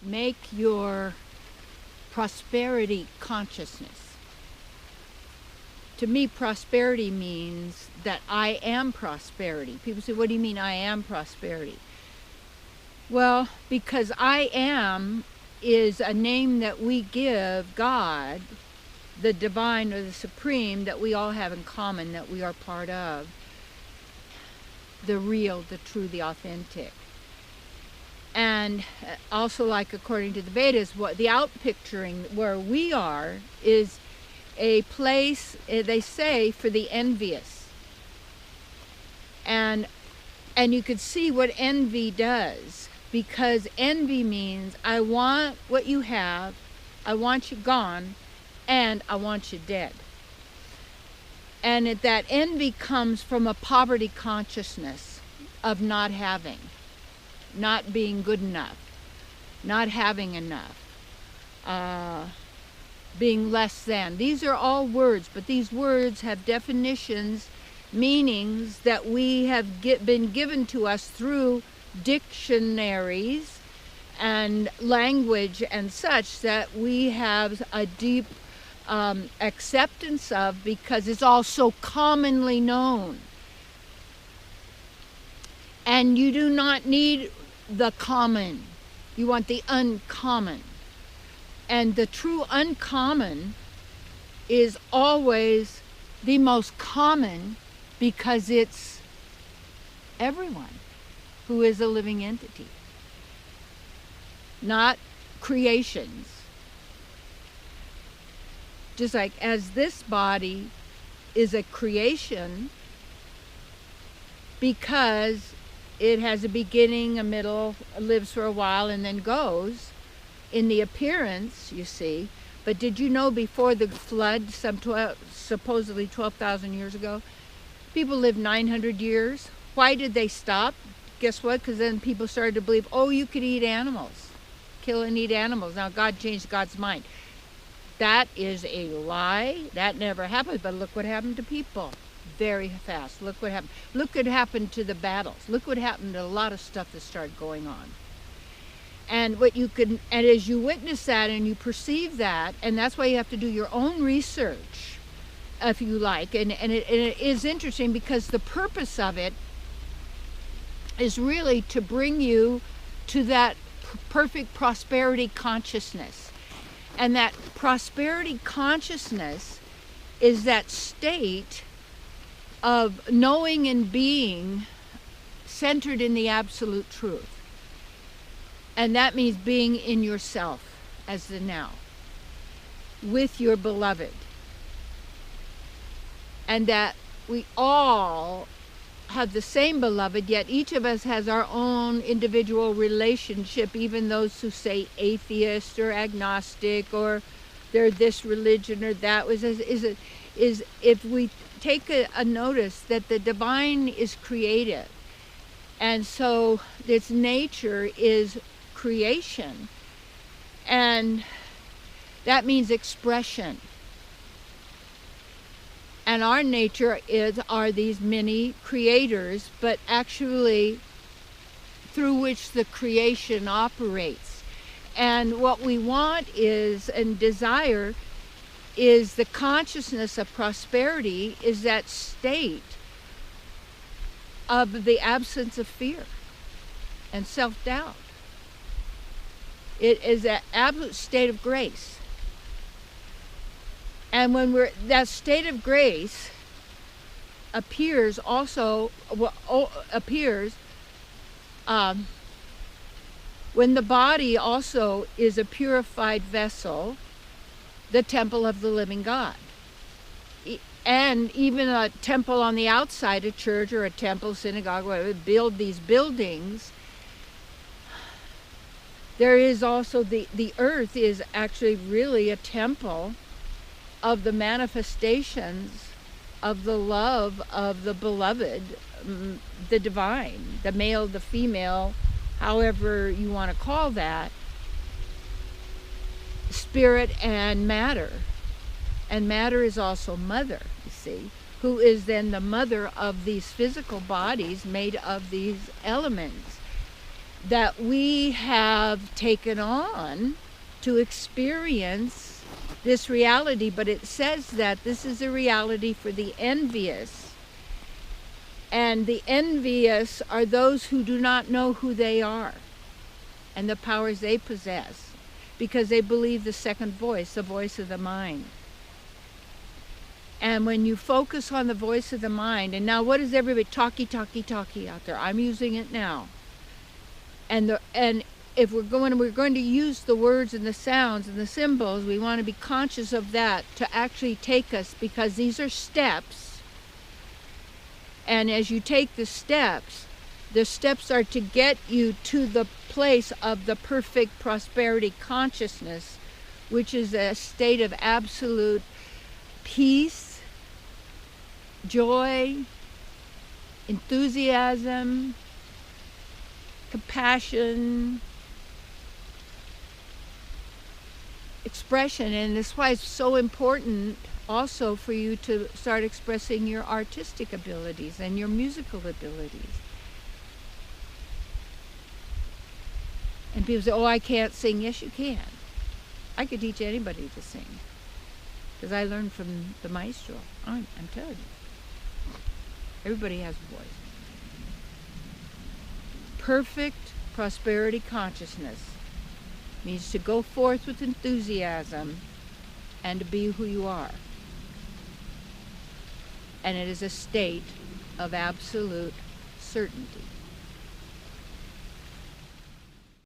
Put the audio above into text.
make your prosperity consciousness. To me, prosperity means that I am prosperity. People say, what do you mean I am prosperity? Well, because I am is a name that we give God, the divine or the supreme, that we all have in common, that we are part of. The real, the true, the authentic. And also, like according to the Vedas, what the outpicturing where we are is a place, they say, for the envious. And you could see what envy does, because envy means I want what you have, I want you gone, and I want you dead. And that envy comes from a poverty consciousness of not having, not being good enough, not having enough, being less than. These are all words, but these words have definitions, meanings that we have been given to us through dictionaries and language and such, that we have a deep acceptance of, because it's all so commonly known. And you do not need the common. You want the uncommon. And the true uncommon is always the most common, because it's everyone who is a living entity, not creations. Just like as this body is a creation because it has a beginning, a middle, lives for a while, and then goes in the appearance, you see. But did you know before the flood, supposedly 12,000 years ago, people lived 900 years? Why did they stop? Guess what? Because then people started to believe, oh, you could eat animals, kill and eat animals. Now God changed God's mind. That is a lie. That never happened. But look what happened to people very fast. Look what happened. Look what happened to the battles. Look what happened to a lot of stuff that started going on. And what you can, and as you witness that and you perceive that, and that's why you have to do your own research, if you like. And it is interesting, because the purpose of it is really to bring you to that perfect prosperity consciousness. And that prosperity consciousness is that state of knowing and being centered in the absolute truth. And that means being in yourself as the now, with your beloved. And that we all have the same beloved, yet each of us has our own individual relationship, even those who say atheist or agnostic, or they're this religion or that, is if we take a notice that the divine is creative, and so its nature is creation, and that means expression. And our nature are these many creators, but actually through which the creation operates. And what we want is, and desire, is the consciousness of prosperity, is that state of the absence of fear and self-doubt. It is that absolute state of grace. And when that state of grace appears also, when the body also is a purified vessel, the temple of the living God. And even a temple on the outside, a church or a temple, synagogue, whatever, build these buildings, there is also the earth is actually really a temple of the manifestations of the love of the beloved, the divine, the male, the female, however you want to call that, spirit and matter. And matter is also mother, you see, who is then the mother of these physical bodies made of these elements. that we have taken on to experience this reality, but it says that this is a reality for the envious. And the envious are those who do not know who they are and the powers they possess, because they believe the second voice, the voice of the mind. And when you focus on the voice of the mind, and now what is everybody talky out there? I'm using it now. And if we're going to use the words and the sounds and the symbols, we want to be conscious of that to actually take us, because these are steps. And as you take the steps are to get you to the place of the perfect prosperity consciousness, which is a state of absolute peace, joy, enthusiasm, compassion, expression. And that's why it's so important also for you to start expressing your artistic abilities and your musical abilities. And people say, oh, I can't sing. Yes, you can. I could teach anybody to sing, because I learned from the maestro. I'm telling you. Everybody has a voice. Perfect prosperity consciousness means to go forth with enthusiasm and to be who you are. And it is a state of absolute certainty.